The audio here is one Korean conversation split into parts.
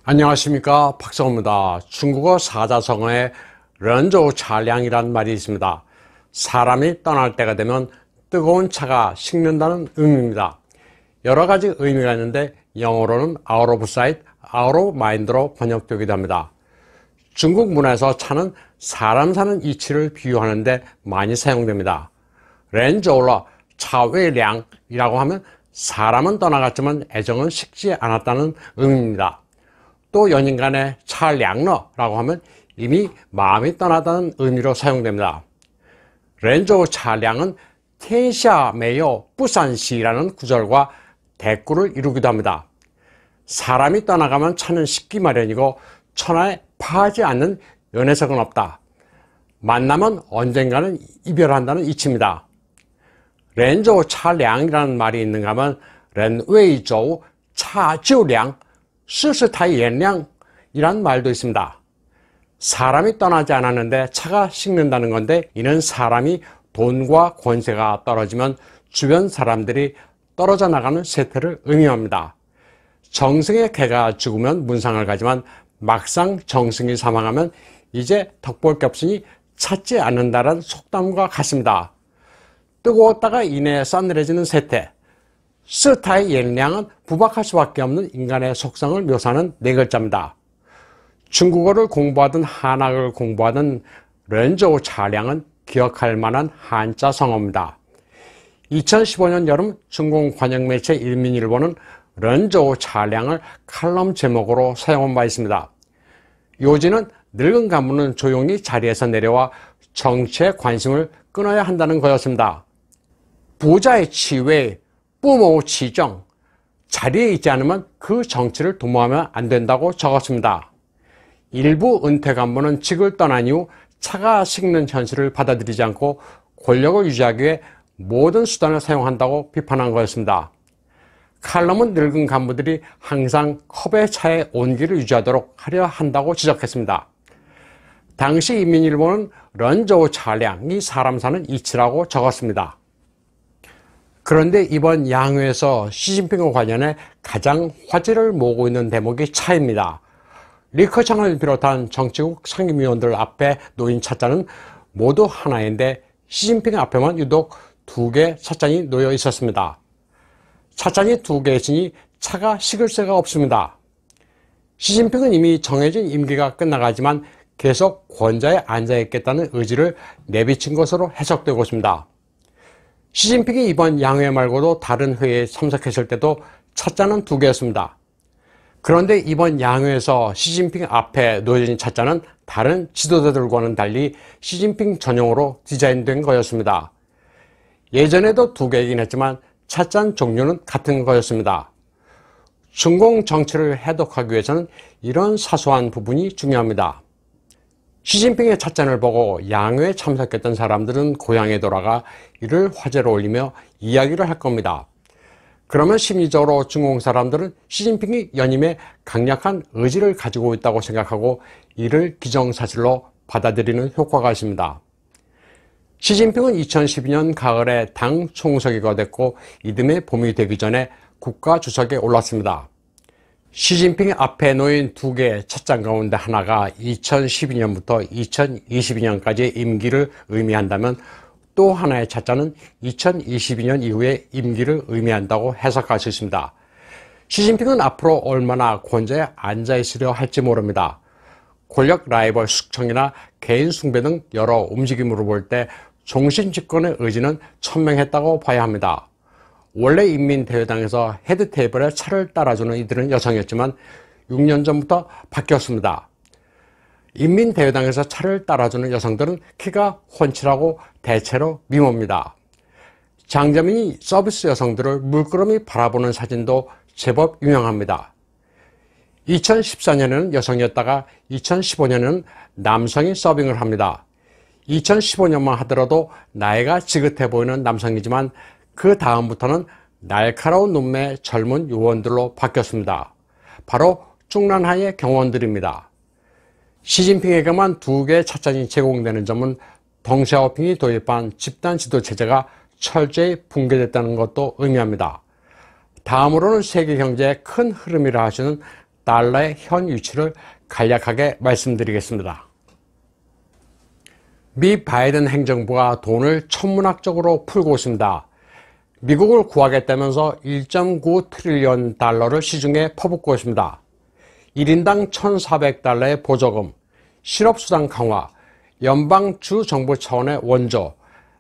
안녕하십니까, 박성호입니다. 중국어 사자성어에 런저우 차량이란 말이 있습니다. 사람이 떠날 때가 되면 뜨거운 차가 식는다는 의미입니다. 여러 가지 의미가 있는데 영어로는 out of sight, out of mind로 번역되기도 합니다. 중국 문화에서 차는 사람 사는 이치를 비유하는데 많이 사용됩니다. 렌저우러 차외량이라고 하면 사람은 떠나갔지만 애정은 식지 않았다는 의미입니다. 또 연인 간의 차량러라고 하면 이미 마음이 떠나다는 의미로 사용됩니다. 렌저우 차량은 텐샤 메요 부산시라는 구절과 대꾸를 이루기도 합니다. 사람이 떠나가면 차는 식기 마련이고 천하에 파하지 않는 연애석은 없다. 만나면 언젠가는 이별한다는 이치입니다. 렌저우 차량이라는 말이 있는가 하면 렌웨이저우 차지우량 스스타이엔량이란 말도 있습니다. 사람이 떠나지 않았는데 차가 식는다는 건데, 이는 사람이 돈과 권세가 떨어지면 주변 사람들이 떨어져 나가는 세태를 의미합니다. 정승의 개가 죽으면 문상을 가지만 막상 정승이 사망하면 이제 덕볼 게 없으니 찾지 않는다는 속담과 같습니다. 뜨거웠다가 이내 싸늘해지는 세태. 스타이엔량은 부박할 수밖에 없는 인간의 속성을 묘사하는 네 글자입니다. 중국어를 공부하든 한학을 공부하든 렌저우 차량은 기억할 만한 한자 성어입니다. 2015년 여름 중국 관영매체 인민일보는 렌저우 차량을 칼럼 제목으로 사용한 바 있습니다. 요지는 늙은 간부는 조용히 자리에서 내려와 정치에 관심을 끊어야 한다는 거였습니다. 부자의 치외 부모 치정, 자리에 있지 않으면 그 정치를 도모하면 안 된다고 적었습니다. 일부 은퇴 간부는 직을 떠난 이후 차가 식는 현실을 받아들이지 않고 권력을 유지하기 위해 모든 수단을 사용한다고 비판한 거였습니다. 칼럼은 늙은 간부들이 항상 컵의 차의 온기를 유지하도록 하려 한다고 지적했습니다. 당시 인민일보는 런저우 차량이 사람 사는 이치라고 적었습니다. 그런데 이번 양회에서 시진핑과 관련해 가장 화제를 모으고 있는 대목이 차입니다. 리커창을 비롯한 정치국 상임위원들 앞에 놓인 찻잔은 모두 하나인데 시진핑 앞에만 유독 두 개의 찻잔이 놓여 있었습니다. 찻잔이 두 개 있으니 차가 식을 새가 없습니다. 시진핑은 이미 정해진 임기가 끝나가지만 계속 권좌에 앉아있겠다는 의지를 내비친 것으로 해석되고 있습니다. 시진핑이 이번 양회 말고도 다른 회의에 참석했을 때도 찻잔은 두 개였습니다. 그런데 이번 양회에서 시진핑 앞에 놓여진 찻잔은 다른 지도자들과는 달리 시진핑 전용으로 디자인된 거였습니다. 예전에도 두 개이긴 했지만 찻잔 종류는 같은 거였습니다. 중공 정치를 해독하기 위해서는 이런 사소한 부분이 중요합니다. 시진핑의 찻잔을 보고 양회에 참석했던 사람들은 고향에 돌아가 이를 화제로 올리며 이야기를 할 겁니다. 그러면 심리적으로 중공 사람들은 시진핑이 연임에 강력한 의지를 가지고 있다고 생각하고 이를 기정사실로 받아들이는 효과가 있습니다. 시진핑은 2012년 가을에 당 총서기가 됐고 이듬해 봄이 되기 전에 국가주석에 올랐습니다. 시진핑 앞에 놓인 두 개의 찻잔 가운데 하나가 2012년부터 2022년까지의 임기를 의미한다면 또 하나의 찻잔은 2022년 이후의 임기를 의미한다고 해석할 수 있습니다. 시진핑은 앞으로 얼마나 권좌에 앉아있으려 할지 모릅니다. 권력 라이벌 숙청이나 개인 숭배 등 여러 움직임으로 볼 때 종신 집권의 의지는 천명했다고 봐야 합니다. 원래 인민대회당에서 헤드 테이블에 차를 따라주는 이들은 여성이었지만 6년 전부터 바뀌었습니다. 인민대회당에서 차를 따라주는 여성들은 키가 훤칠하고 대체로 미모입니다. 장자민이 서비스 여성들을 물끄러미 바라보는 사진도 제법 유명합니다. 2014년에는 여성이었다가 2015년에는 남성이 서빙을 합니다. 2015년만 하더라도 나이가 지긋해 보이는 남성이지만 그 다음부터는 날카로운 눈매 젊은 요원들로 바뀌었습니다. 바로 중란하의 경원들입니다. 시진핑에게만 두 개의 찻잔이 제공되는 점은 덩샤오핑이 도입한 집단 지도 체제가 철저히 붕괴됐다는 것도 의미합니다. 다음으로는 세계 경제의 큰 흐름이라 하시는 달러의 현 위치를 간략하게 말씀드리겠습니다. 미 바이든 행정부가 돈을 천문학적으로 풀고 있습니다. 미국을 구하겠다면서 1.9 트릴리언 달러를 시중에 퍼붓고 있습니다. 1인당 1,400달러의 보조금, 실업수당 강화, 연방주 정부 차원의 원조,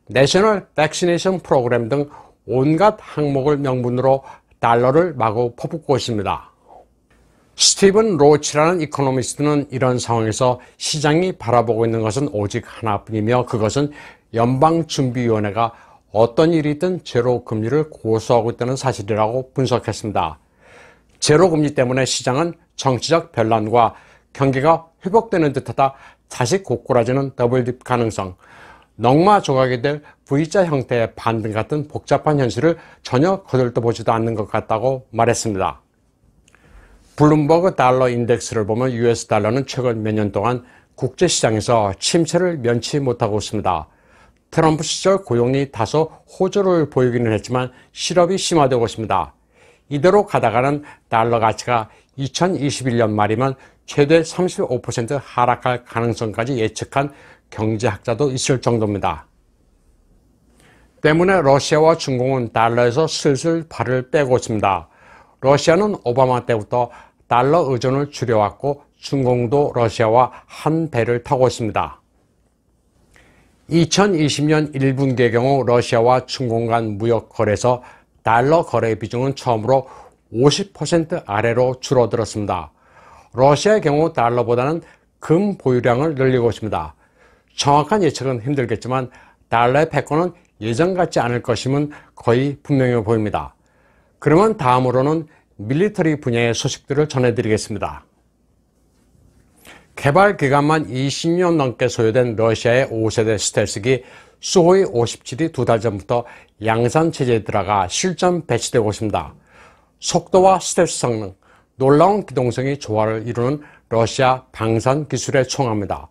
내셔널 백시네이션 프로그램 등 온갖 항목을 명분으로 달러를 마구 퍼붓고 있습니다. 스티븐 로치라는 이코노미스트는 이런 상황에서 시장이 바라보고 있는 것은 오직 하나뿐이며 그것은 연방준비위원회가 어떤 일이 있든 제로금리를 고수하고 있다는 사실이라고 분석했습니다. 제로금리 때문에 시장은 정치적 변란과 경기가 회복되는 듯하다 다시 고꾸라지는 더블립 가능성, 넝마 조각이 될 V자 형태의 반등 같은 복잡한 현실을 전혀 거들떠보지도 않는 것 같다고 말했습니다. 블룸버그 달러 인덱스를 보면 US 달러는 최근 몇 년 동안 국제시장에서 침체를 면치 못하고 있습니다. 트럼프 시절 고용이 다소 호조를 보이기는 했지만 실업이 심화되고 있습니다. 이대로 가다가는 달러 가치가 2021년 말이면 최대 35% 하락할 가능성까지 예측한 경제학자도 있을 정도입니다. 때문에 러시아와 중국은 달러에서 슬슬 발을 빼고 있습니다. 러시아는 오바마 때부터 달러 의존을 줄여왔고 중국도 러시아와 한 배를 타고 있습니다. 2020년 1분기의 경우 러시아와 중국 간 무역 거래에서 달러 거래 비중은 처음으로 50% 아래로 줄어들었습니다. 러시아의 경우 달러보다는 금 보유량을 늘리고 있습니다. 정확한 예측은 힘들겠지만 달러의 패권은 예전 같지 않을 것임은 거의 분명해 보입니다. 그러면 다음으로는 밀리터리 분야의 소식들을 전해드리겠습니다. 개발 기간만 20년 넘게 소요된 러시아의 5세대 스텔스기 수호이 57이 2달 전부터 양산 체제에 들어가 실전 배치되고 있습니다. 속도와 스텔스 성능, 놀라운 기동성이 조화를 이루는 러시아 방산 기술의 총합니다.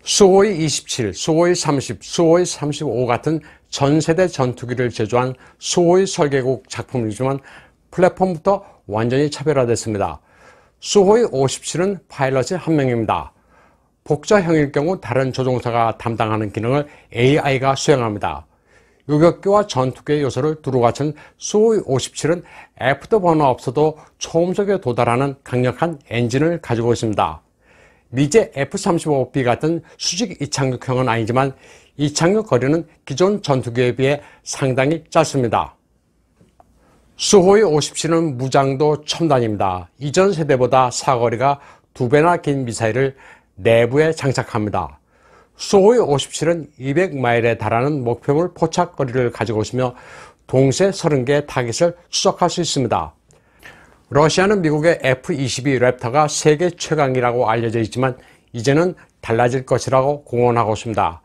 수호이 27, 수호이 30, 수호이 35 같은 전세대 전투기를 제조한 수호이 설계국 작품이지만 플랫폼부터 완전히 차별화됐습니다. 수호이 57은 파일럿이 한 명입니다. 복자형일 경우 다른 조종사가 담당하는 기능을 AI가 수행합니다. 요격기와 전투기의 요소를 두루 갖춘 수호이 57은 애프터버너 없어도 초음속에 도달하는 강력한 엔진을 가지고 있습니다. 미제 F-35B 같은 수직 이착륙형은 아니지만 이착륙 거리는 기존 전투기에 비해 상당히 짧습니다. 수호이 57은 무장도 첨단입니다. 이전 세대보다 사거리가 2배나 긴 미사일을 내부에 장착합니다. 수호이 57은 200마일에 달하는 목표물 포착거리를 가지고 있으며 동시에 30개의 타깃을 추적할 수 있습니다. 러시아는 미국의 F-22 랩터가 세계 최강이라고 알려져 있지만 이제는 달라질 것이라고 공언하고 있습니다.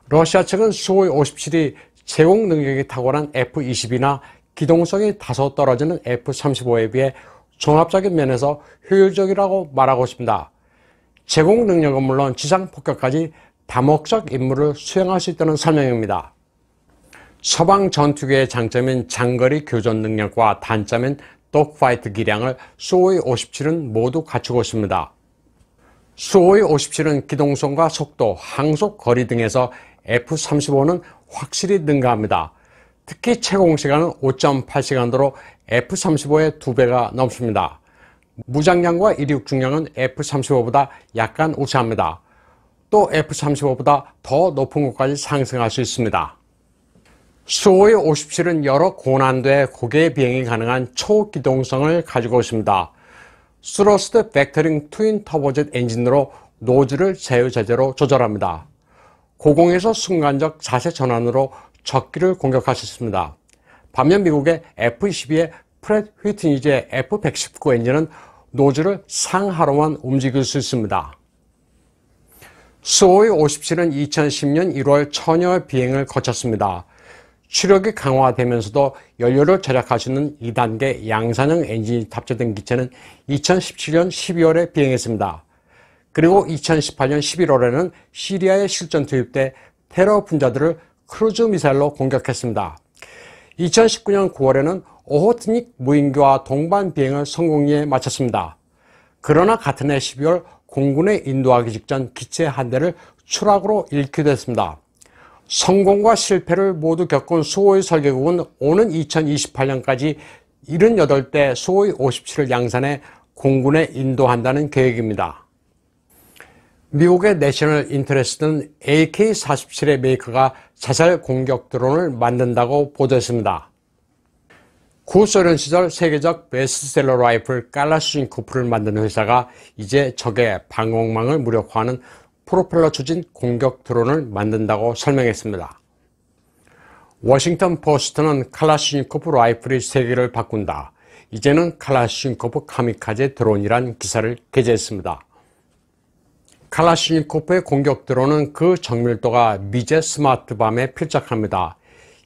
러시아 측은 수호이 57이 제공 능력이 탁월한 F-22나 기동성이 다소 떨어지는 F-35에 비해 종합적인 면에서 효율적이라고 말하고 있습니다. 제공 능력은 물론 지상 폭격까지 다목적 임무를 수행할 수 있다는 설명입니다. 서방 전투기의 장점인 장거리 교전 능력과 단점인 독파이트 기량을 수호이 57은 모두 갖추고 있습니다. 수호이 57은 기동성과 속도, 항속 거리 등에서 F-35는 확실히 능가합니다. 특히 채공시간은 5.8시간도로 F-35의 2배가 넘습니다. 무장량과 이륙 중량은 F-35보다 약간 우세합니다. 또 F-35보다 더 높은 곳까지 상승할 수 있습니다. 수호이 57은 여러 고난도의 고개 비행이 가능한 초기동성을 가지고 있습니다. 스러스트 벡터링 트윈 터보젯 엔진으로 노즐을 자유자재로 조절합니다. 고공에서 순간적 자세 전환으로 적기를 공격할 수 있습니다. 반면 미국의 F-22의 프렛 휘트니지의 F-119 엔진은 노즐을 상하로만 움직일 수 있습니다. 수호이 57은 2010년 1월 천여 비행을 거쳤습니다. 추력이 강화되면서도 연료를 절약할 수 있는 2단계 양산형 엔진이 탑재된 기체는 2017년 12월에 비행했습니다. 그리고 2018년 11월에는 시리아에 실전 투입돼 테러 분자들을 크루즈 미사일로 공격했습니다. 2019년 9월에는 오호트닉 무인기와 동반 비행을 성공리에 마쳤습니다. 그러나 같은 해 12월 공군에 인도하기 직전 기체 한 대를 추락으로 잃게 됐습니다. 성공과 실패를 모두 겪은 수호의 설계국은 오는 2028년까지 78대 수호의 57을 양산해 공군에 인도한다는 계획입니다. 미국의 내셔널 인터레스트는 AK-47의 메이커가 자살 공격 드론을 만든다고 보도했습니다. 구소련 시절 세계적 베스트셀러 라이플 칼라슈니코프를 만든 회사가 이제 적의 방공망을 무력화하는 프로펠러 추진 공격 드론을 만든다고 설명했습니다. 워싱턴 포스트는 칼라슈니코프 라이플이 세계를 바꾼다. 이제는 칼라슈니코프 카미카제 드론이란 기사를 게재했습니다. 칼라슈니코프의 공격 드론은 그 정밀도가 미제 스마트밤에 필적합니다.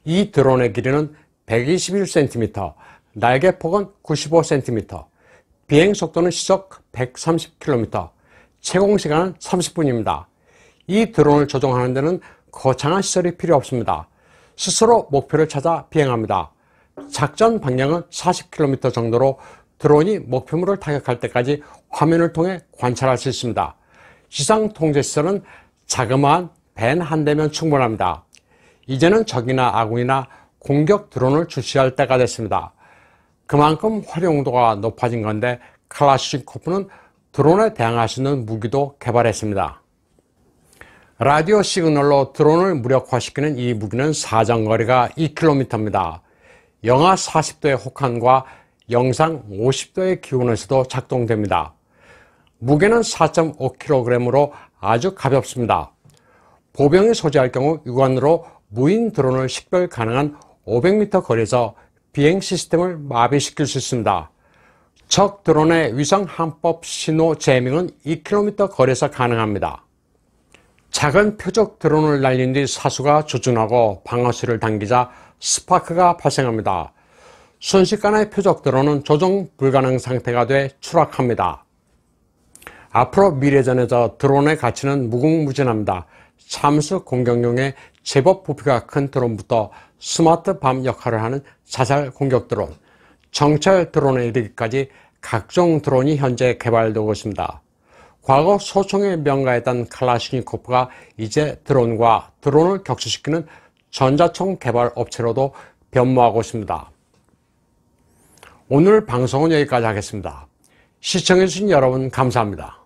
이 드론의 길이는 121cm, 날개 폭은 95cm, 비행 속도는 시속 130km, 채공 시간은 30분입니다. 이 드론을 조종하는 데는 거창한 시설이 필요 없습니다. 스스로 목표를 찾아 비행합니다. 작전 방향은 40km 정도로 드론이 목표물을 타격할 때까지 화면을 통해 관찰할 수 있습니다. 지상 통제 시설은 자그마한 밴 한 대면 충분합니다. 이제는 적이나 아군이나 공격 드론을 출시할 때가 됐습니다. 그만큼 활용도가 높아진 건데 칼라슈니코프는 드론에 대항할 수 있는 무기도 개발했습니다. 라디오 시그널로 드론을 무력화시키는 이 무기는 사정거리가 2km입니다. 영하 40도의 혹한과 영상 50도의 기온에서도 작동됩니다. 무게는 4.5kg으로 아주 가볍습니다. 보병이 소지할 경우 육안으로 무인 드론을 식별 가능한 500m 거리에서 비행 시스템을 마비시킬 수 있습니다. 적 드론의 위성 항법 신호 제밍은 2km 거리에서 가능합니다. 작은 표적 드론을 날린 뒤 사수가 조준하고 방어실을 당기자 스파크가 발생합니다. 순식간에 표적 드론은 조종 불가능 상태가 돼 추락합니다. 앞으로 미래전에서 드론의 가치는 무궁무진합니다. 참수 공격용의 제법 부피가 큰 드론부터 스마트 밤 역할을 하는 자살 공격 드론, 정찰 드론에 이르기까지 각종 드론이 현재 개발되고 있습니다. 과거 소총에 명가했던 칼라슈니코프가 이제 드론과 드론을 격추시키는 전자총 개발 업체로도 변모하고 있습니다. 오늘 방송은 여기까지 하겠습니다. 시청해주신 여러분 감사합니다.